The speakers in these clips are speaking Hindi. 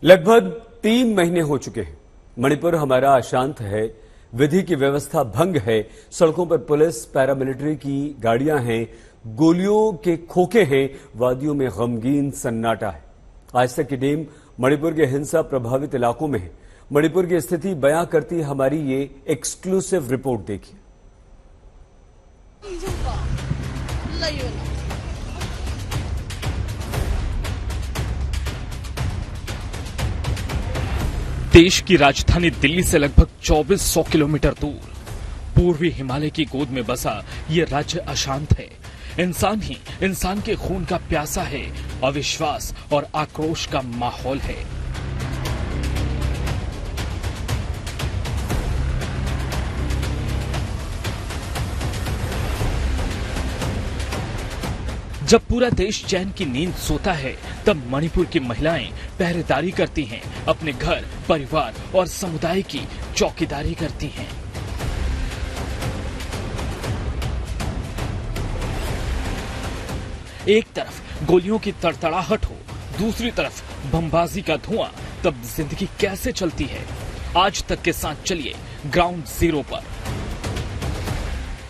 लगभग 3 महीने हो चुके हैं। मणिपुर हमारा अशांत है, विधि की व्यवस्था भंग है, सड़कों पर पुलिस पैरामिलिट्री की गाड़ियां हैं, गोलियों के खोखे हैं, वादियों में गमगीन सन्नाटा है। आज तक की टीम मणिपुर के हिंसा प्रभावित इलाकों में है। मणिपुर की स्थिति बयां करती हमारी ये एक्सक्लूसिव रिपोर्ट देखिए। देश की राजधानी दिल्ली से लगभग 2400 किलोमीटर दूर पूर्वी हिमालय की गोद में बसा ये राज्य अशांत है। इंसान ही इंसान के खून का प्यासा है। अविश्वास और आक्रोश का माहौल है। जब पूरा देश चैन की नींद सोता है, तब मणिपुर की महिलाएं पहरेदारी करती हैं, अपने घर, परिवार और समुदाय की चौकीदारी करती हैं। एक तरफ गोलियों की तड़तड़ाहट हो, दूसरी तरफ बमबाजी का धुआं, तब जिंदगी कैसे चलती है? आज तक के साथ चलिए ग्राउंड जीरो पर।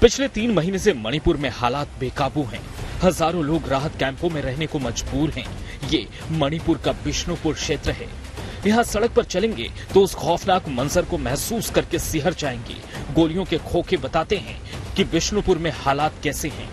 पिछले 3 महीने से मणिपुर में हालात बेकाबू हैं। हजारों लोग राहत कैंपों में रहने को मजबूर हैं। ये मणिपुर का बिष्णुपुर क्षेत्र है। यहाँ सड़क पर चलेंगे तो उस खौफनाक मंजर को महसूस करके सिहर जाएंगे। गोलियों के खोखे बताते हैं कि बिष्णुपुर में हालात कैसे हैं।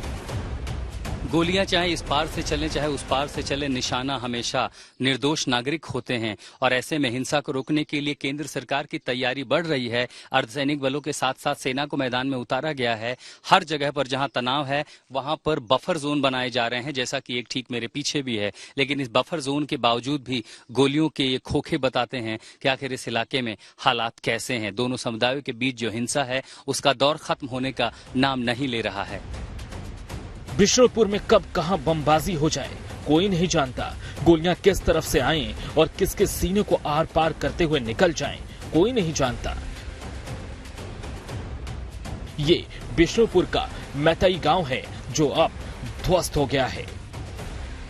गोलियां चाहे इस पार से चलें चाहे उस पार से चले, निशाना हमेशा निर्दोष नागरिक होते हैं। और ऐसे में हिंसा को रोकने के लिए केंद्र सरकार की तैयारी बढ़ रही है। अर्धसैनिक बलों के साथ साथ सेना को मैदान में उतारा गया है। हर जगह पर जहां तनाव है वहां पर बफर जोन बनाए जा रहे हैं, जैसा कि एक ठीक मेरे पीछे भी है। लेकिन इस बफर जोन के बावजूद भी गोलियों के ये खोखे बताते हैं कि आखिर इस इलाके में हालात कैसे हैं। दोनों समुदायों के बीच जो हिंसा है उसका दौर खत्म होने का नाम नहीं ले रहा है। बिष्णुपुर में कब कहां बमबाजी हो जाए कोई नहीं जानता। गोलियां किस तरफ से आएं और किसके सीने को आर पार करते हुए निकल जाएं कोई नहीं जानता। ये बिष्णुपुर का मैतई गांव है जो अब ध्वस्त हो गया है।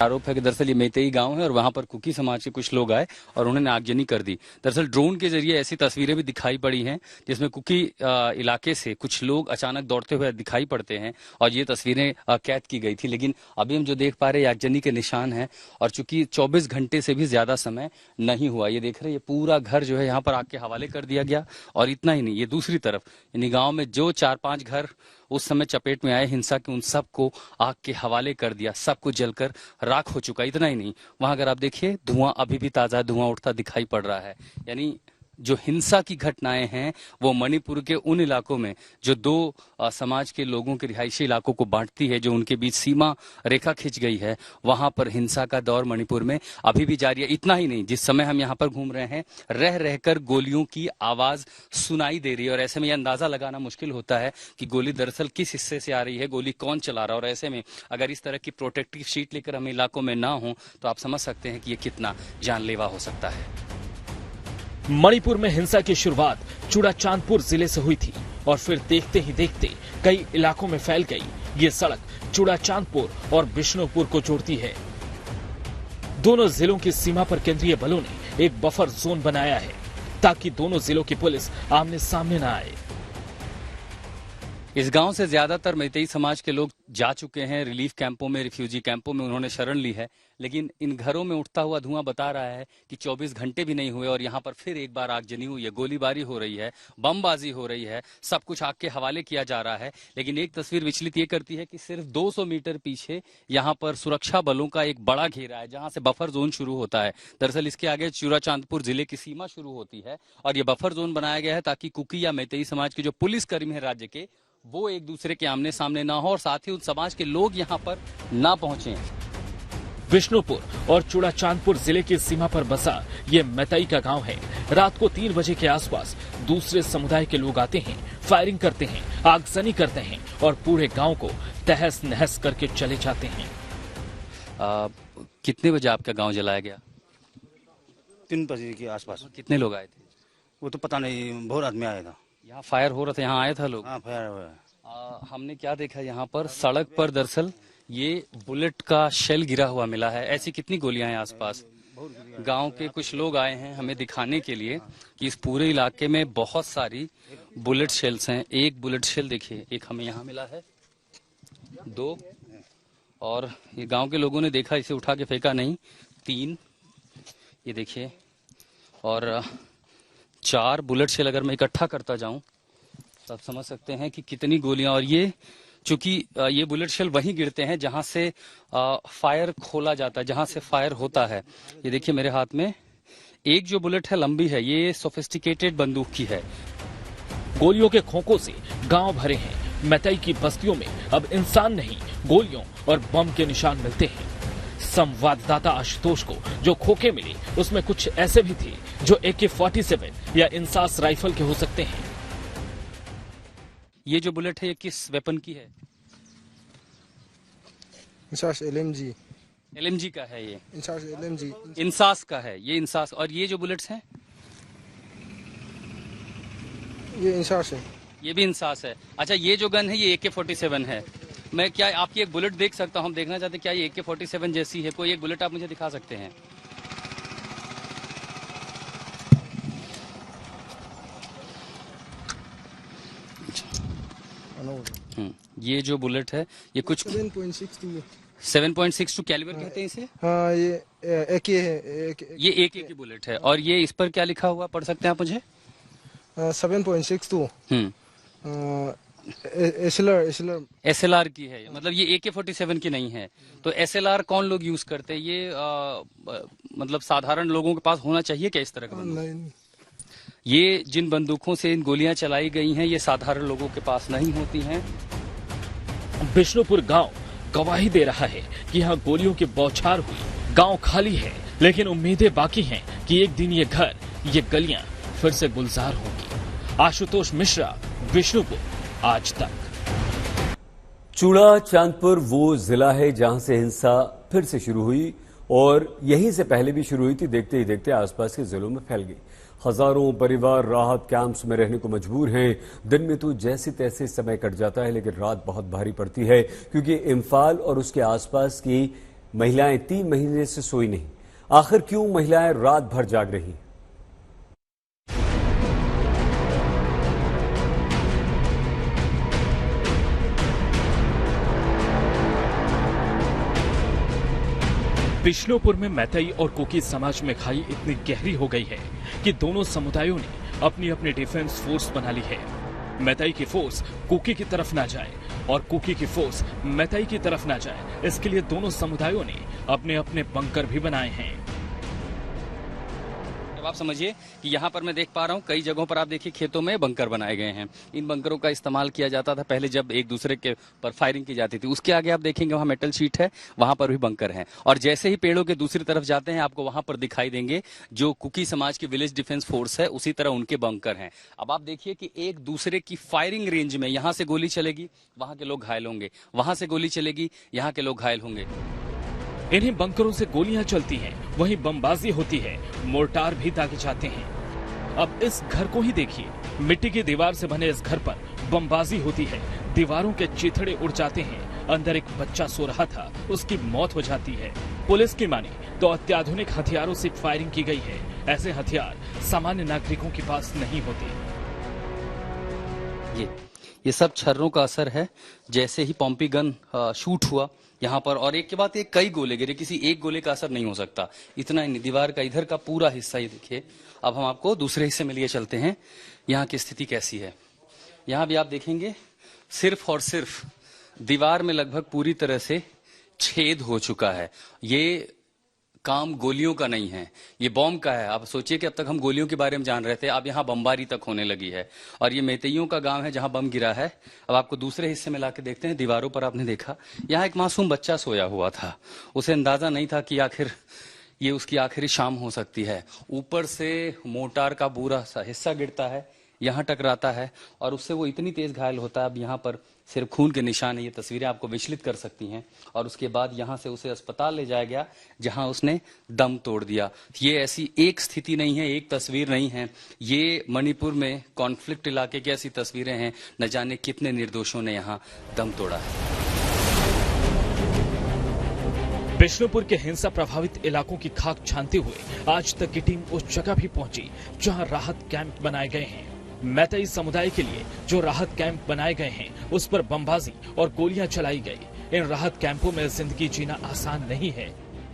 आरोप है कि दरअसल ये मैतेई गांव है और वहां पर कुकी समाज के कुछ लोग आए और उन्होंने आगजनी कर दी। दरअसल ड्रोन के जरिए ऐसी तस्वीरें भी दिखाई पड़ी हैं जिसमें कुकी इलाके से कुछ लोग अचानक दौड़ते हुए दिखाई पड़ते हैं और ये तस्वीरें कैद की गई थी। लेकिन अभी हम जो देख पा रहे हैं आगजनी के निशान हैं और चूंकि 24 घंटे से भी ज्यादा समय नहीं हुआ, ये देख रहे हैं ये पूरा घर जो है यहाँ पर आग के हवाले कर दिया गया। और इतना ही नहीं, ये दूसरी तरफ यानी गाँव में जो 4-5 घर उस समय चपेट में आए हिंसा के, उन सबको आग के हवाले कर दिया। सब कुछ जलकर राख हो चुका। इतना ही नहीं, वहां अगर आप देखिए धुआं अभी भी ताजा धुआं उठता दिखाई पड़ रहा है। यानी जो हिंसा की घटनाएं हैं वो मणिपुर के उन इलाकों में जो दो समाज के लोगों के रिहायशी इलाकों को बांटती है, जो उनके बीच सीमा रेखा खिंच गई है, वहां पर हिंसा का दौर मणिपुर में अभी भी जारी है। इतना ही नहीं, जिस समय हम यहाँ पर घूम रहे हैं रह रहकर गोलियों की आवाज सुनाई दे रही है और ऐसे में यह अंदाजा लगाना मुश्किल होता है कि गोली दरअसल किस हिस्से से आ रही है, गोली कौन चला रहा है। और ऐसे में अगर इस तरह की प्रोटेक्टिव शीट लेकर हम इलाकों में ना हो तो आप समझ सकते हैं कि ये कितना जानलेवा हो सकता है। मणिपुर में हिंसा की शुरुआत चूड़ाचांदपुर जिले से हुई थी और फिर देखते ही देखते कई इलाकों में फैल गई। ये सड़क चूड़ाचांदपुर और बिष्णुपुर को जोड़ती है। दोनों जिलों की सीमा पर केंद्रीय बलों ने एक बफर जोन बनाया है ताकि दोनों जिलों की पुलिस आमने सामने न आए। इस गांव से ज्यादातर मैतेई समाज के लोग जा चुके हैं रिलीफ कैंपों में, रिफ्यूजी कैंपों में उन्होंने शरण ली है। लेकिन इन घरों में उठता हुआ धुआं बता रहा है कि 24 घंटे भी नहीं हुए और यहाँ पर फिर एक बार आगजनी हुई है, गोलीबारी हो रही है, बमबाजी हो रही है, सब कुछ आग के हवाले किया जा रहा है। लेकिन एक तस्वीर विचलित ये करती है कि सिर्फ 200 मीटर पीछे यहाँ पर सुरक्षा बलों का एक बड़ा घेरा है जहाँ से बफर जोन शुरू होता है। दरअसल इसके आगे चूड़ाचांदपुर जिले की सीमा शुरू होती है और ये बफर जोन बनाया गया है ताकि कुकी या मैतेई समाज के जो पुलिसकर्मी है राज्य के, वो एक दूसरे के आमने सामने ना हो और साथ ही उन समाज के लोग यहाँ पर ना पहुंचे। बिष्णुपुर और चूड़ाचांदपुर जिले की सीमा पर बसा ये मैतई का गांव है। रात को 3 बजे के आसपास दूसरे समुदाय के लोग आते हैं, फायरिंग करते हैं, आगजनी करते हैं और पूरे गांव को तहस नहस करके चले जाते हैं। कितने बजे आपका गांव जलाया गया? 3 बजे के आसपास। कितने लोग आए थे? वो तो पता नहीं, बहुत आदमी आया था। यहाँ फायर हो रहा था, यहाँ आया था लोग? हाँ, फायर हुआ। हमने क्या देखा यहाँ पर सड़क पर दरअसल ये बुलेट का शेल गिरा हुआ मिला है। ऐसी कितनी गोलियां हैं आसपास? गांव के कुछ लोग आए हैं हमें दिखाने के लिए कि इस पूरे इलाके में बहुत सारी बुलेट शेल्स हैं। एक बुलेट शेल देखिए, एक हमें यहाँ मिला है, 2, और ये गांव के लोगों ने देखा, इसे उठा के फेंका नहीं, 3, ये देखिए, और 4 बुलेट शेल अगर मैं इकट्ठा करता जाऊं तो आप समझ सकते हैं कि कितनी गोलियां। और ये चूंकि ये बुलेट शेल वहीं गिरते हैं जहां से फायर खोला जाता है, जहां से फायर होता है। ये देखिए मेरे हाथ में एक जो बुलेट है लंबी है, ये सोफिस्टिकेटेड बंदूक की है। गोलियों के खोखों से गांव भरे हैं। मैतई की बस्तियों में अब इंसान नहीं, गोलियों और बम के निशान मिलते हैं। संवाददाता आशुतोष को जो खोखे मिले उसमें कुछ ऐसे भी थे जो AK-47 या इंसास राइफल के हो सकते हैं। ये जो बुलेट है ये किस वेपन की है? इंसास LMG। LMG का है ये? इंसास LMG। इंसास का है ये, इंसास। और ये जो बुलेट्स हैं ये इंसास है। ये भी इंसास है। अच्छा, ये जो गन है ये AK-47 है। मैं क्या आपकी एक बुलेट देख सकता हूँ? हम देखना चाहते हैं क्या ये AK-47 जैसी है? कोई एक बुलेट आप मुझे दिखा सकते हैं? ये जो बुलेट है ये कुछ 7.62। 7.62 कैलिबर कहते हैं इसे? हाँ, ये AK है। ये AK की बुलेट है। और ये इस पर क्या लिखा हुआ पढ़ सकते हैं आप मुझे? 7.62। SLR की है, मतलब ये AK-47 की नहीं है। तो SLR कौन लोग यूज करते हैं? ये मतलब साधारण लोगों के पास होना चाहिए क्या इस तरह का बंदूक? नहीं। ये जिन बंदूकों से इन गोलियां चलाई गई हैं ये साधारण लोगों के पास नहीं होती हैं। बिष्णुपुर गांव गवाही दे रहा है कि यहाँ गोलियों की बौछार हुई। गांव खाली है लेकिन उम्मीदें बाकी हैं कि एक दिन ये घर, ये गलियां फिर से गुलजार होंगी। आशुतोष मिश्रा, बिष्णुपुर, आज तक। चूड़ा चांदपुर वो जिला है जहां से हिंसा फिर से शुरू हुई और यहीं से पहले भी शुरू हुई थी। देखते ही देखते आसपास के जिलों में फैल गई। हजारों परिवार राहत कैंप्स में रहने को मजबूर हैं। दिन में तो जैसे तैसे समय कट जाता है लेकिन रात बहुत भारी पड़ती है क्योंकि इम्फाल और उसके आसपास की महिलाएं 3 महीने से सोई नहीं। आखिर क्यों महिलाएं रात भर जाग रही? बिष्णुपुर में मैतई और कुकी समाज में खाई इतनी गहरी हो गई है कि दोनों समुदायों ने अपनी अपनी डिफेंस फोर्स बना ली है। मैतई की फोर्स कुकी की तरफ ना जाए और कुकी की फोर्स मैतई की तरफ ना जाए, इसके लिए दोनों समुदायों ने अपने अपने बंकर भी बनाए हैं। आप समझिए कि यहाँ पर मैं देख पा रहा हूँ कई जगहों पर आप देखिए खेतों में बंकर बनाए गए हैं। इन बंकरों का इस्तेमाल किया जाता था पहले जब एक दूसरे के पर फायरिंग की जाती थी। उसके आगे आप देखेंगे वहाँ मेटल शीट है, वहां पर भी बंकर है। और जैसे ही पेड़ों के दूसरी तरफ जाते हैं आपको वहां पर दिखाई देंगे जो कुकी समाज की विलेज डिफेंस फोर्स है, उसी तरह उनके बंकर हैं। अब आप देखिए कि एक दूसरे की फायरिंग रेंज में यहाँ से गोली चलेगी, वहां के लोग घायल होंगे, वहां से गोली चलेगी, यहाँ के लोग घायल होंगे। इन्हीं बंकरों से गोलियां चलती हैं, वहीं बमबाजी होती है, मोर्टार भी दागे जाते हैं। अब इस घर को ही देखिए, मिट्टी की दीवार से बने इस घर पर बमबाजी होती है, दीवारों के चिथड़े उड़ जाते हैं। अंदर एक बच्चा सो रहा था, उसकी मौत हो जाती है। पुलिस की माने तो अत्याधुनिक हथियारों से फायरिंग की गई है। ऐसे हथियार सामान्य नागरिकों के पास नहीं होते। ये सब छर्रों का असर है। जैसे ही पॉम्पी गन शूट हुआ यहाँ पर और एक के बाद एक कई गोले गिरे, किसी एक गोले का असर नहीं हो सकता। इतना दीवार का इधर का पूरा हिस्सा ये देखिए। अब हम आपको दूसरे हिस्से में लिए चलते हैं, यहाँ की स्थिति कैसी है। यहाँ भी आप देखेंगे सिर्फ और सिर्फ दीवार में लगभग पूरी तरह से छेद हो चुका है। ये काम गोलियों का नहीं है, ये बॉम्ब का है। आप सोचिए कि अब तक हम गोलियों के बारे में जान रहे थे, अब यहाँ बमबारी तक होने लगी है। और ये मैतइयों का गांव है जहां बम गिरा है। अब आपको दूसरे हिस्से में लाके देखते हैं। दीवारों पर आपने देखा यहाँ एक मासूम बच्चा सोया हुआ था। उसे अंदाजा नहीं था कि आखिर ये उसकी आखिरी शाम हो सकती है। ऊपर से मोर्टार का पूरा सा हिस्सा गिरता है, यहाँ टकराता है और उससे वो इतनी तेज घायल होता है। अब यहाँ पर सिर्फ खून के निशान है। ये तस्वीरें आपको विचलित कर सकती हैं। और उसके बाद यहाँ से उसे अस्पताल ले जाया गया जहाँ उसने दम तोड़ दिया। ये ऐसी एक स्थिति नहीं है, एक तस्वीर नहीं है। ये मणिपुर में कॉन्फ्लिक्ट इलाके की ऐसी तस्वीरें हैं। न जाने कितने निर्दोषों ने यहाँ दम तोड़ा है। बिष्णुपुर के हिंसा प्रभावित इलाकों की खाक छानते हुए आज तक की टीम उस जगह भी पहुंची जहां राहत कैंप बनाए गए हैं। मैतेई समुदाय के लिए जो राहत कैंप बनाए गए हैं उस पर बमबाजी और गोलियां चलाई गई। इन राहत कैंपों में जिंदगी जीना आसान नहीं है,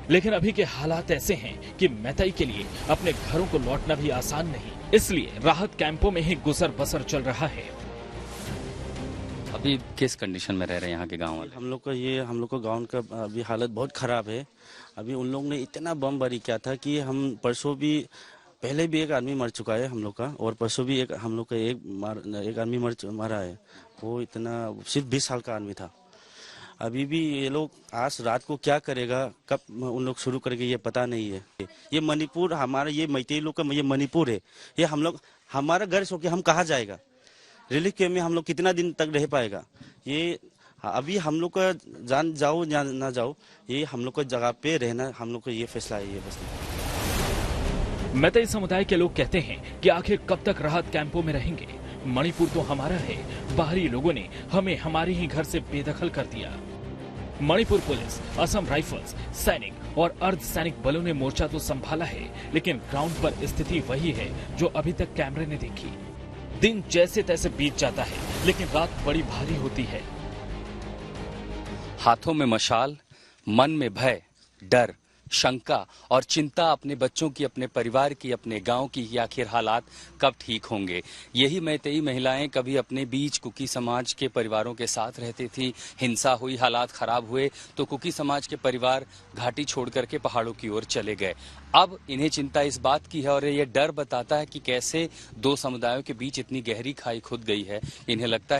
लेकिन अभी के हालात ऐसे हैं कि मैतेई के लिए अपने घरों को लौटना भी आसान नहीं, इसलिए राहत कैंपों में ही गुजर बसर चल रहा है। अभी किस कंडीशन में रह रहे हैं यहाँ के गांव वाले? हम लोग का गांव का अभी हालत बहुत ख़राब है। अभी उन लोग ने इतना बमबारी किया था कि हम परसों भी पहले भी एक आदमी मर चुका है हम लोग का, और परसों भी हम लोग का एक आदमी मरा है। वो इतना सिर्फ 20 साल का आदमी था। अभी भी ये लोग आज रात को क्या करेगा, कब उन लोग शुरू करेंगे ये पता नहीं है। ये मणिपुर हमारा, ये मैतेई लोग का ये मणिपुर है। ये हम लोग हमारा घर सो के हम कहाँ जाएगा, रिलीफ कैंप में हम लोग कितना दिन तक रह पाएगा। ये अभी हम लोग का जान जाओ या ना जाओ, ये हम लोग का जगह पे रहना हम लोग का ये फैसला है। ये बस मैतेई समुदाय के लोग कहते हैं कि आखिर कब तक राहत कैंपों में रहेंगे। मणिपुर तो हमारा है, बाहरी लोगों ने हमें हमारे ही घर से बेदखल कर दिया। मणिपुर पुलिस, असम राइफल्स, सैनिक और अर्धसैनिक बलों ने मोर्चा तो संभाला है, लेकिन ग्राउंड पर स्थिति वही है जो अभी तक कैमरे ने देखी। दिन जैसे तैसे बीत जाता है, लेकिन रात बड़ी भारी होती है। हाथों में मशाल, मन में भय, डर, शंका और चिंता अपने बच्चों की, अपने परिवार की, अपने गांव की कि आखिर हालात कब ठीक होंगे। यही मैतेई महिलाएं कभी अपने बीच कुकी समाज के परिवारों के साथ रहती थी। हिंसा हुई, हालात खराब हुए तो कुकी समाज के परिवार घाटी छोड़ करके पहाड़ों की ओर चले गए। अब इन्हें चिंता इस बात की है और ये डर बताता है कि कैसे दो समुदायों के बीच इतनी गहरी खाई खुद गई है। इन्हें लगता है